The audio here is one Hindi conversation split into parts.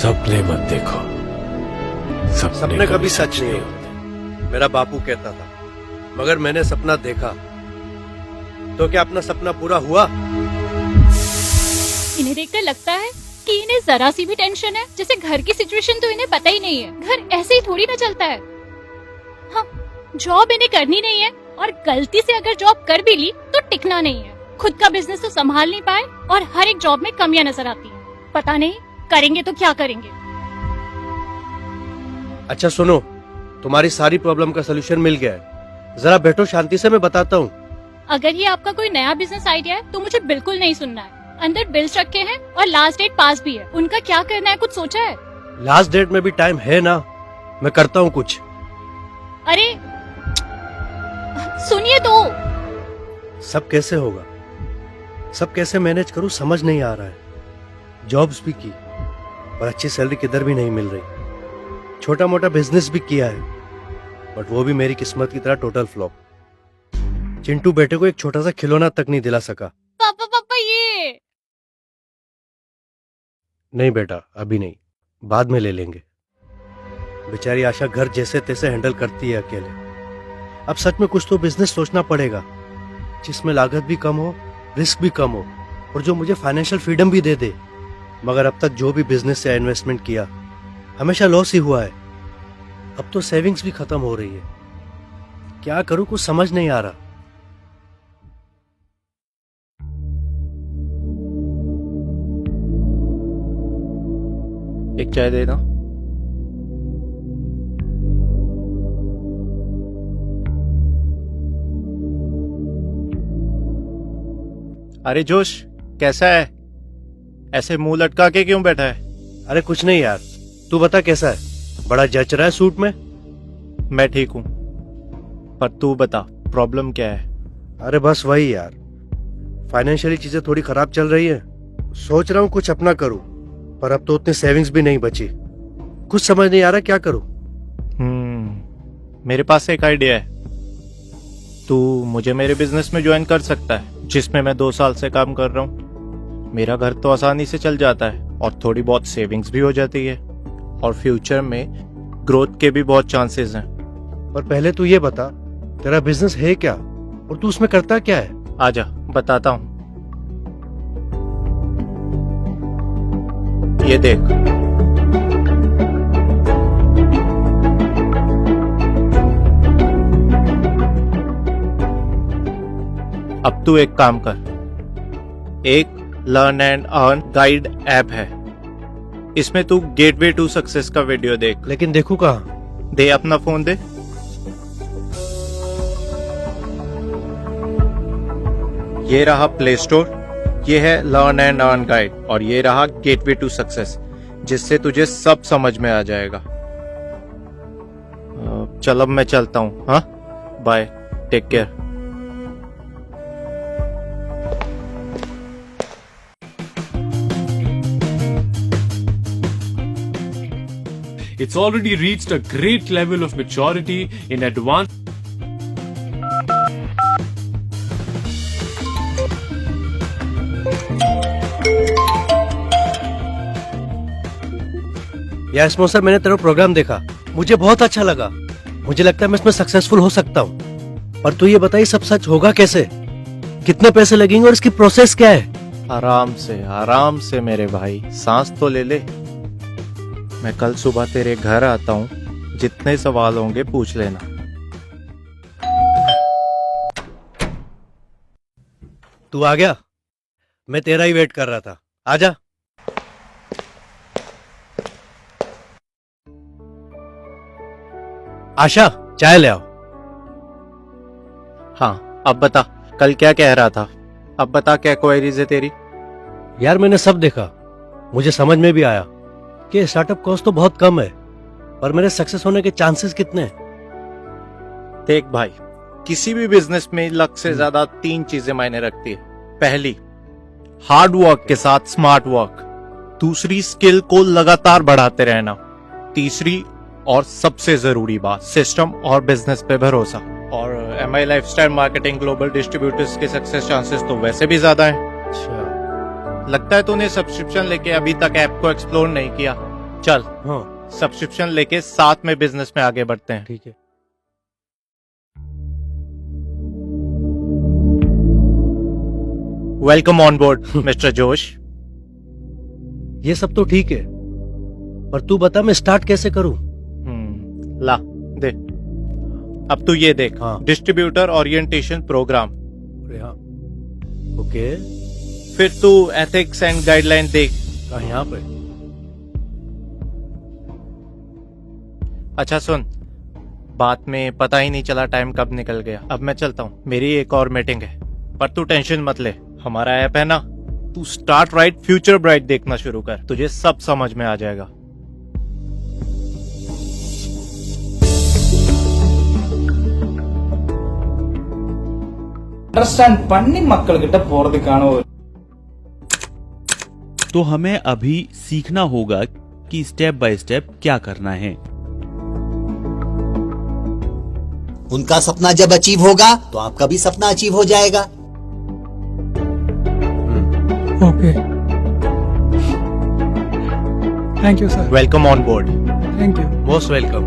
सपने मत देखो, सपने कभी सच नहीं होते, मेरा बापू कहता था। मगर मैंने सपना देखा, तो क्या अपना सपना पूरा हुआ? इन्हें देखकर लगता है कि इन्हें जरा सी भी टेंशन है, जैसे घर की सिचुएशन तो इन्हें पता ही नहीं है। घर ऐसे ही थोड़ी ना चलता है। हाँ, जॉब इन्हें करनी नहीं है, और गलती से अगर जॉब कर भी ली तो टिकना नहीं है। खुद का बिजनेस तो संभाल नहीं पाए और हर एक जॉब में कमियां नजर आती हैं। पता नहीं करेंगे तो क्या करेंगे। अच्छा सुनो, तुम्हारी सारी प्रॉब्लम का सोल्यूशन मिल गया है। जरा बैठो शांति से, मैं बताता हूँ। अगर ये आपका कोई नया बिजनेस आइडिया है तो मुझे बिल्कुल नहीं सुनना है। अंदर बिल्स रखे हैं और लास्ट डेट पास भी है, उनका क्या करना है कुछ सोचा है? लास्ट डेट में भी टाइम है ना, मैं करता हूँ कुछ। अरे सुनिए तो। सब कैसे होगा, सब कैसे मैनेज करूँ समझ नहीं आ रहा है। जॉब्स भी की पर अच्छी सैलरी किधर भी नहीं मिल रही। छोटा मोटा बिजनेस भी किया है, बट वो भी मेरी किस्मत की तरह टोटल फ्लॉप। चिंटू बेटे को एक छोटा सा खिलौना तक नहीं दिला सका। पापा पापा ये। नहीं बेटा, अभी नहीं, बाद में ले लेंगे। बेचारी आशा घर जैसे तैसे हैंडल करती है अकेले। अब सच में कुछ तो बिजनेस सोचना पड़ेगा, जिसमें लागत भी कम हो, रिस्क भी कम हो, और जो मुझे फाइनेंशियल फ्रीडम भी दे दे। मगर अब तक जो भी बिजनेस से इन्वेस्टमेंट किया हमेशा लॉस ही हुआ है। अब तो सेविंग्स भी खत्म हो रही है। क्या करूं, कुछ समझ नहीं आ रहा। एक चाय देना। अरे जोश, कैसा है? ऐसे मुंह लटका के क्यों बैठा है? अरे कुछ नहीं यार, तू बता कैसा है? बड़ा जच रहा है सूट में। मैं ठीक हूं, पर तू बता प्रॉब्लम क्या है? अरे बस वही यार, फाइनेंशियली चीजें थोड़ी खराब चल रही है। सोच रहा हूँ कुछ अपना करूँ, पर अब तो उतनी सेविंग्स भी नहीं बची। कुछ समझ नहीं आ रहा क्या करूँ। मेरे पास एक आइडिया है। तू मुझे मेरे बिजनेस में ज्वाइन कर सकता है, जिसमें मैं 2 साल से काम कर रहा हूँ। मेरा घर तो आसानी से चल जाता है और थोड़ी बहुत सेविंग्स भी हो जाती है, और फ्यूचर में ग्रोथ के भी बहुत चांसेस हैं। पर पहले तू ये बता, तेरा बिजनेस है क्या और तू उसमें करता क्या है? आजा बताता हूँ। ये देख, अब तू एक काम कर। एक learn and earn guide app है, इसमें तू गेटवे टू सक्सेस का वीडियो देख। लेकिन देखू कहाँ? दे अपना फोन दे। ये रहा प्ले स्टोर, ये है लर्न एंड अर्न गाइड, और ये रहा गेटवे टू सक्सेस, जिससे तुझे सब समझ में आ जाएगा। चल अब मैं चलता हूँ। हाँ bye, take care. It's already reached a great level of maturity in advanced. यार स्पॉन्सर, मैंने तेरा प्रोग्राम देखा, मुझे बहुत अच्छा लगा। मुझे लगता है मैं इसमें सक्सेसफुल हो सकता हूँ। पर तू ये बताइए सब सच होगा कैसे? कितने पैसे लगेंगे और इसकी प्रोसेस क्या है? आराम से मेरे भाई, सांस तो ले ले। मैं कल सुबह तेरे घर आता हूँ, जितने सवाल होंगे पूछ लेना। तू आ गया? मैं तेरा ही वेट कर रहा था, आजा। आशा, चाय ले आओ। हाँ अब बता, कल क्या कह रहा था? अब बता क्या क्वेरीज है तेरी? यार मैंने सब देखा, मुझे समझ में भी आया कि स्टार्टअप कॉस्ट तो बहुत कम है, पर मेरे सक्सेस होने के चांसेस कितने हैं? देख भाई, किसी भी बिजनेस में लक से ज्यादा 3 चीजें मायने रखती है। पहली, हार्ड वर्क के साथ स्मार्ट वर्क। दूसरी, स्किल को लगातार बढ़ाते रहना। तीसरी और सबसे जरूरी बात, सिस्टम और बिजनेस पे भरोसा। और MI lifestyle marketing global distributors के सक्सेस चांसेस तो वैसे भी ज्यादा हैं। अच्छा, लगता है तूने सब्सक्रिप्शन लेके अभी तक ऐप को एक्सप्लोर नहीं किया। चल हाँ सब्सक्रिप्शन लेके साथ में बिजनेस में आगे बढ़ते हैं। ठीक है। वेलकम ऑन बोर्ड मिस्टर जोश। ये सब तो ठीक है, पर तू बता मैं स्टार्ट कैसे करूं? ला दे। अब तू ये देख, हाँ। Distributor orientation programme. अरे हाँ, ओके। फिर तू एथिक्स एंड गाइडलाइन देख। कहाँ यहाँ पे? अच्छा सुन, बात में पता ही नहीं चला टाइम कब निकल गया। अब मैं चलता हूँ, मेरी एक और मीटिंग है। पर तू टेंशन मत ले, हमारा ऐप है ना, तू स्टार्ट राइट फ्यूचर ब्राइट देखना शुरू कर, तुझे सब समझ में आ जाएगा। அண்டர்ஸ்டாண்ட் பண்ணி மக்கள்கிட்ட போறதுக்கான ஒரு तो हमें अभी सीखना होगा कि स्टेप बाय स्टेप क्या करना है। उनका सपना जब अचीव होगा तो आपका भी सपना अचीव हो जाएगा। Okay, thank you sir. Welcome on board. Thank you. Most welcome.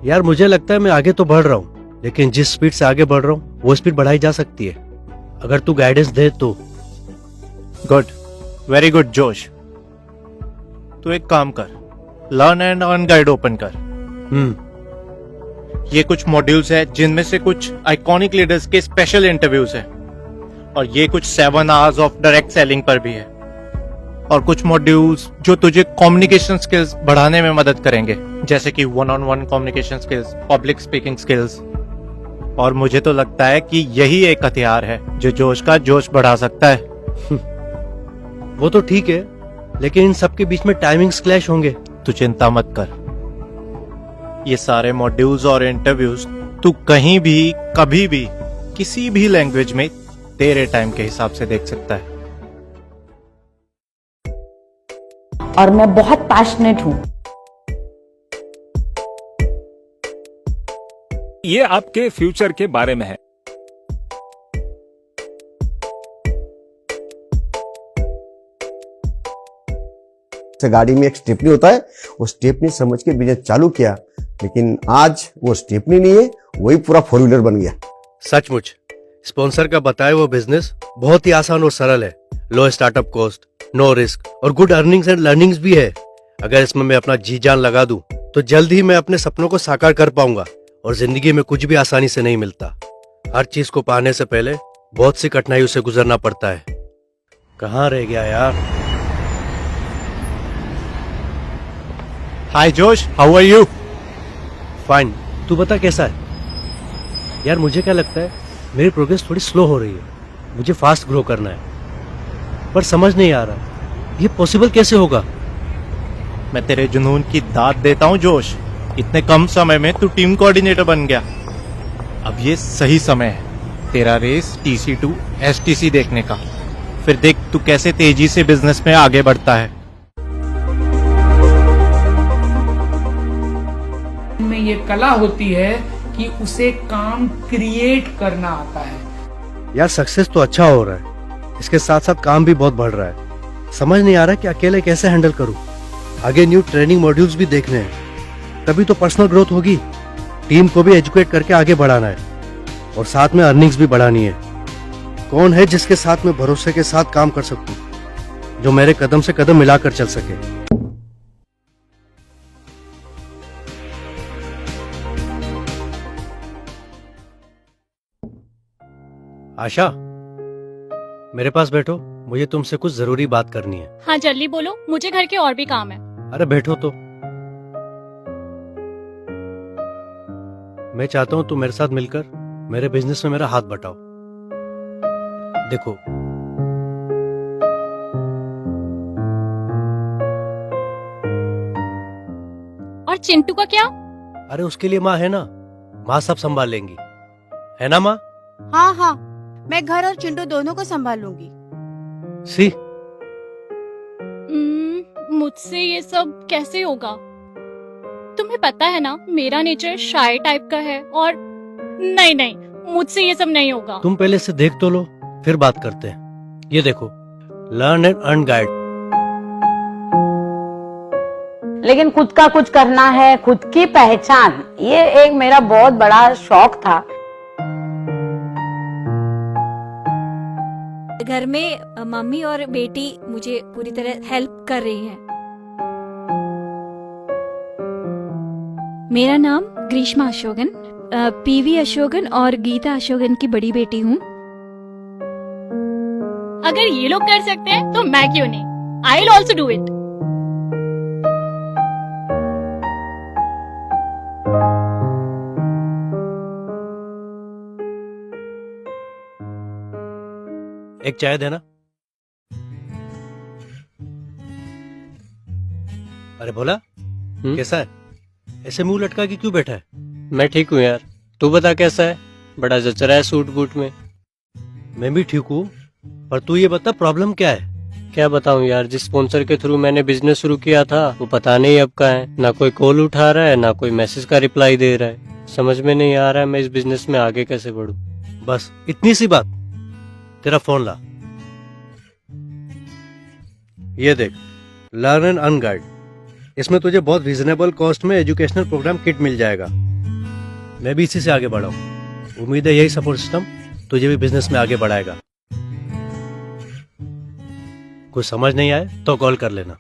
यार मुझे लगता है मैं आगे तो बढ़ रहा हूँ, लेकिन जिस स्पीड से आगे बढ़ रहा हूँ वो स्पीड बढ़ाई जा सकती है अगर तू गाइडेंस दे तो। गुड, वेरी गुड जोश। तू एक काम कर, learn and earn guide open कर। ये कुछ मॉड्यूल्स है जिनमें से कुछ आइकॉनिक लीडर्स के स्पेशल इंटरव्यूज है, और ये कुछ 7 आवर्स ऑफ डायरेक्ट सेलिंग पर भी है, और कुछ मॉड्यूल्स जो तुझे कम्युनिकेशन स्किल्स बढ़ाने में मदद करेंगे, जैसे कि 1-on-1 communication skills, public speaking skills. और मुझे तो लगता है कि यही एक हथियार है जो जोश का जोश बढ़ा सकता है। वो तो ठीक है, लेकिन इन सब के बीच में टाइमिंग्स क्लैश होंगे। तू चिंता मत कर, ये सारे मॉड्यूल्स और इंटरव्यूज तू कहीं भी कभी भी किसी भी लैंग्वेज में तेरे टाइम के हिसाब से देख सकता है। और मैं बहुत पैशनेट हूं। ये आपके फ्यूचर के बारे में है। गाड़ी में एक स्टेपनी होता है, वो स्टेपनी समझ के बिजनेस चालू किया, लेकिन आज वो स्टेपनी नहीं है, वही पूरा 4 व्हीलर बन गया। सचमुच स्पॉन्सर का बताया वो बिजनेस बहुत ही आसान और सरल है। लो स्टार्टअप कॉस्ट, नो रिस्क और गुड अर्निंग्स एंड लर्निंग्स भी है। अगर इसमें मैं अपना जी जान लगा दूं तो जल्द ही मैं अपने सपनों को साकार कर पाऊंगा। और जिंदगी में कुछ भी आसानी से नहीं मिलता, हर चीज को पाने से पहले बहुत सी कठिनाइयों से गुजरना पड़ता है। कहाँ रह गया यार? हाय जोश, हाउ आर यू? फाइन, तू बता कैसा है? यार मुझे क्या लगता है मेरी प्रोग्रेस थोड़ी स्लो हो रही है। मुझे फास्ट ग्रो करना है, पर समझ नहीं आ रहा ये पॉसिबल कैसे होगा। मैं तेरे जुनून की दाद देता हूँ जोश, इतने कम समय में तू टीम कोऑर्डिनेटर बन गया। अब ये सही समय है तेरा रेस TC2 STC देखने का। फिर देख तू कैसे तेजी से बिजनेस में आगे बढ़ता है। में ये कला होती है कि उसे काम क्रिएट करना आता है। यार सक्सेस तो अच्छा हो रहा है, इसके साथ साथ काम भी बहुत बढ़ रहा है। समझ नहीं आ रहा कि अकेले कैसे हैंडल करूं। आगे न्यू ट्रेनिंग मॉड्यूल्स भी देखने हैं, तभी तो पर्सनल ग्रोथ होगी। टीम को भी एजुकेट करके आगे बढ़ाना है और साथ में अर्निंग्स भी बढ़ानी है। कौन है जिसके साथ मैं भरोसे के साथ काम कर सकूं, जो मेरे कदम से कदम मिलाकर चल सके। आशा, मेरे पास बैठो, मुझे तुमसे कुछ जरूरी बात करनी है। हाँ जल्दी बोलो, मुझे घर के और भी काम है। अरे बैठो तो। मैं चाहता हूं तुम मेरे साथ मिलकर मेरे बिजनेस में मेरा हाथ बटाओ। देखो, और चिंटू का क्या? अरे उसके लिए माँ है ना, माँ सब संभाल लेंगी, है ना माँ? हाँ हाँ, मैं घर और चिंटू दोनों को संभालूंगी। सी, मुझसे ये सब कैसे होगा? तुम्हें पता है ना मेरा नेचर शाय टाइप का है, और नहीं, मुझसे ये सब नहीं होगा। तुम पहले से देख तो लो, फिर बात करते हैं। ये देखो, लर्न एंड अर्न गाइड। लेकिन खुद का कुछ करना है, खुद की पहचान, ये एक मेरा बहुत बड़ा शौक था। घर में मम्मी और बेटी मुझे पूरी तरह हेल्प कर रही हैं। मेरा नाम ग्रीष्मा अशोकन, पीवी अशोकन और गीता अशोकन की बड़ी बेटी हूँ। अगर ये लोग कर सकते हैं तो मैं क्यों नहीं? I will also do it. एक चाय देना। अरे भोला, कैसा है? ऐसे मुंह लटका के क्यों बैठा है? मैं ठीक हूँ यार, तू बता कैसा है? बड़ा जचरा है सूट बूट में। मैं भी ठीक हूँ, पर तू ये बता प्रॉब्लम क्या है? क्या बताऊँ यार, जिस स्पॉन्सर के थ्रू मैंने बिजनेस शुरू किया था वो पता नहीं अब कहाँ है। ना कोई कॉल उठा रहा है, ना कोई मैसेज का रिप्लाई दे रहा है। समझ में नहीं आ रहा है मैं इस बिजनेस में आगे कैसे बढ़ूं। बस इतनी सी बात। तेरा फोन ला, ये देख, लर्न एंड अर्न गाइड। इसमें तुझे बहुत रीजनेबल कॉस्ट में एजुकेशनल प्रोग्राम किट मिल जाएगा। मैं भी इसी से आगे बढ़ा हूँ। उम्मीद है यही सपोर्ट सिस्टम तुझे भी बिजनेस में आगे बढ़ाएगा। कुछ समझ नहीं आए तो कॉल कर लेना।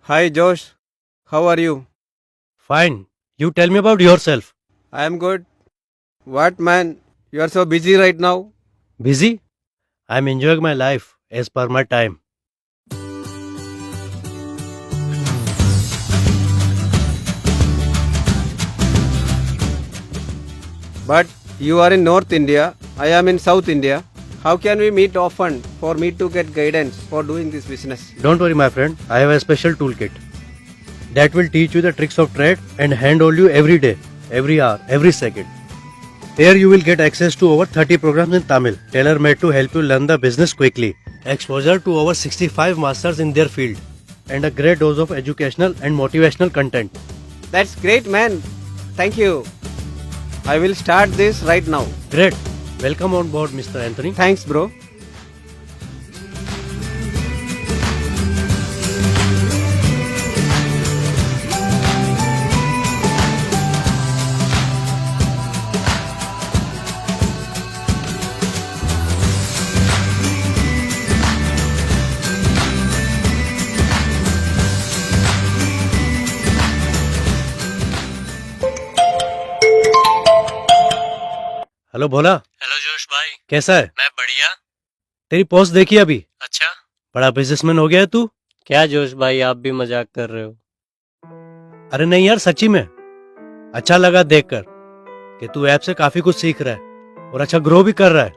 Hi Josh, how are you? Fine. You tell me about yourself. I am good. What man, you are so busy right now? Busy? I'm enjoying my life as per my time. But you are in North India, I am in South India. How can we meet often for me to get guidance for doing this business? Don't worry my friend, I have a special toolkit that will teach you the tricks of trade and handhold you every day, every hour, every second. Here you will get access to over 30 programs in Tamil, tailor-made to help you learn the business quickly. Exposure to over 65 masters in their field and a great dose of educational and motivational content. That's great man. Thank you. I will start this right now. Great. Welcome on board Mr. Anthony. Thanks bro. Hello Bhola. Hello Josh भाई, कैसा है? मैं बढ़िया। तेरी पोस्ट देखी अभी? अच्छा, बड़ा बिजनेसमैन हो गया है तू। क्या जोश भाई, आप भी मजाक कर रहे हो? अरे नहीं यार, सच्ची में अच्छा लगा देखकर कि तू ऐप से काफी कुछ सीख रहा है और अच्छा ग्रो भी कर रहा है।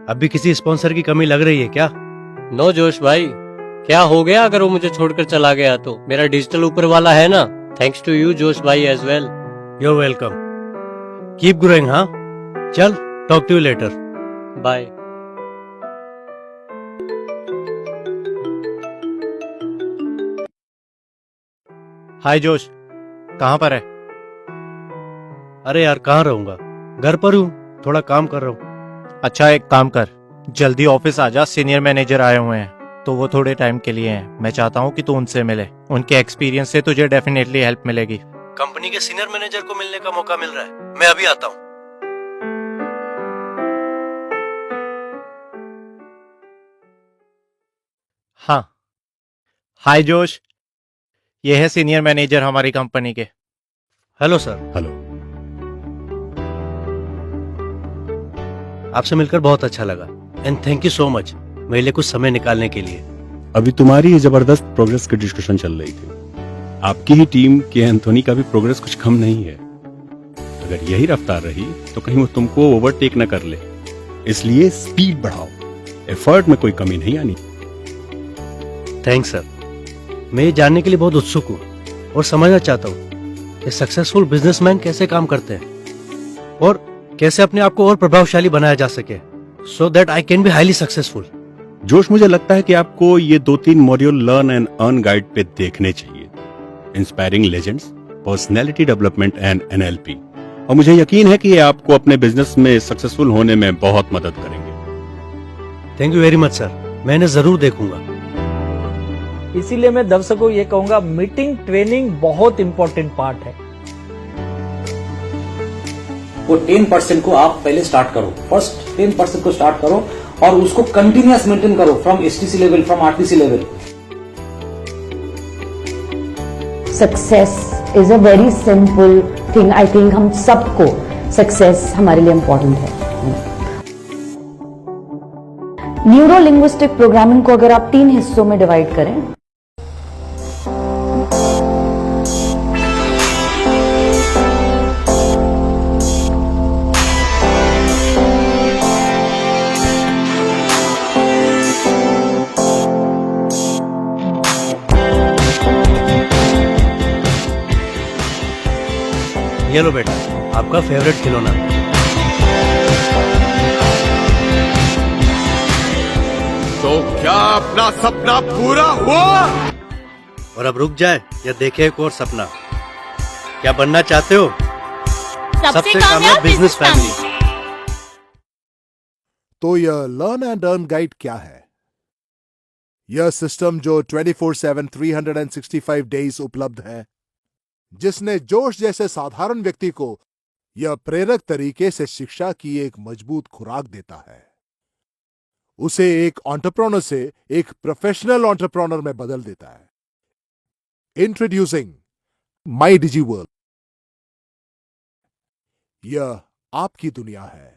अब भी किसी स्पॉन्सर की कमी लग रही है क्या? नो जोश भाई, क्या हो गया अगर वो मुझे छोड़कर चला गया तो? मेरा डिजिटल ऊपर वाला है ना। थैंक्स टू यू जोश भाई as well. You are welcome. Keep growing. हाँ चल, talk to you later. Bye. Hi Josh, कहाँ पर है? अरे यार कहाँ रहूंगा, घर पर हूँ, थोड़ा काम कर रहा हूँ। अच्छा एक काम कर, जल्दी ऑफिस आ जा। सीनियर मैनेजर आए हुए हैं तो वो थोड़े टाइम के लिए हैं। मैं चाहता हूँ कि तू उनसे मिले, उनके एक्सपीरियंस से तुझे डेफिनेटली हेल्प मिलेगी। कंपनी के सीनियर मैनेजर को मिलने का मौका मिल रहा है, मैं अभी आता हूँ। हाँ, हाय जोश, ये है सीनियर मैनेजर हमारी कंपनी के। Hello sir. हेलो। आपसे मिलकर बहुत अच्छा लगा and thank you so much मेरे लिए कुछ समय निकालने के लिए। अभी तुम्हारी ये जबरदस्त प्रोग्रेस की डिस्कशन चल रही थी। आपकी ही टीम के एंथोनी का भी प्रोग्रेस कुछ कम नहीं है। अगर यही रफ्तार रही तो कहीं वो तुमको ओवरटेक न कर ले, इसलिए स्पीड बढ़ाओ। एफर्ट में कोई कमी नहीं आनी। Thanks sir. मैं ये जानने के लिए बहुत उत्सुक हूँ और समझना चाहता हूँ कि सक्सेसफुल बिजनेसमैन कैसे काम करते हैं और कैसे अपने आप को और प्रभावशाली बनाया जा सके, so that I can be highly successful. जोश, मुझे लगता है कि आपको ये 2-3 module learn and earn guide पे देखने चाहिए। Inspiring legends, personality development and NLP। और मुझे यकीन है कि ये आपको अपने बिजनेस में सक्सेसफुल होने में बहुत मदद करेंगे। Thank you very much sir, मैं इन्हें जरूर देखूंगा। इसीलिए मैं दर्शकों को ये कहूंगा, मीटिंग ट्रेनिंग बहुत इंपॉर्टेंट पार्ट है। वो 10% को आप पहले स्टार्ट करो, फर्स्ट 10% को स्टार्ट करो और उसको कंटिन्यूअस मेंटेन करो from STC level, from RTC level. Success is a very simple thing. I think हम सबको सक्सेस हमारे लिए इम्पोर्टेंट है। न्यूरो लिंग्विस्टिक प्रोग्रामिंग को अगर आप 3 हिस्सों में डिवाइड करें, ये लो बेटा, आपका फेवरेट खिलौना। तो क्या अपना सपना पूरा हुआ? और अब रुक जाए या देखे एक और सपना? क्या बनना चाहते हो? सबसे कामयाब बिजनेस फैमिली। तो यह लर्न एंड अर्न गाइड क्या है? यह सिस्टम जो 24/7 365 डेज उपलब्ध है, जिसने जोश जैसे साधारण व्यक्ति को यह प्रेरक तरीके से शिक्षा की एक मजबूत खुराक देता है, उसे एक एंटरप्रेन्योर से एक प्रोफेशनल एंटरप्रेन्योर में बदल देता है। इंट्रोड्यूसिंग माई डिजी वर्ल्ड। यह आपकी दुनिया है।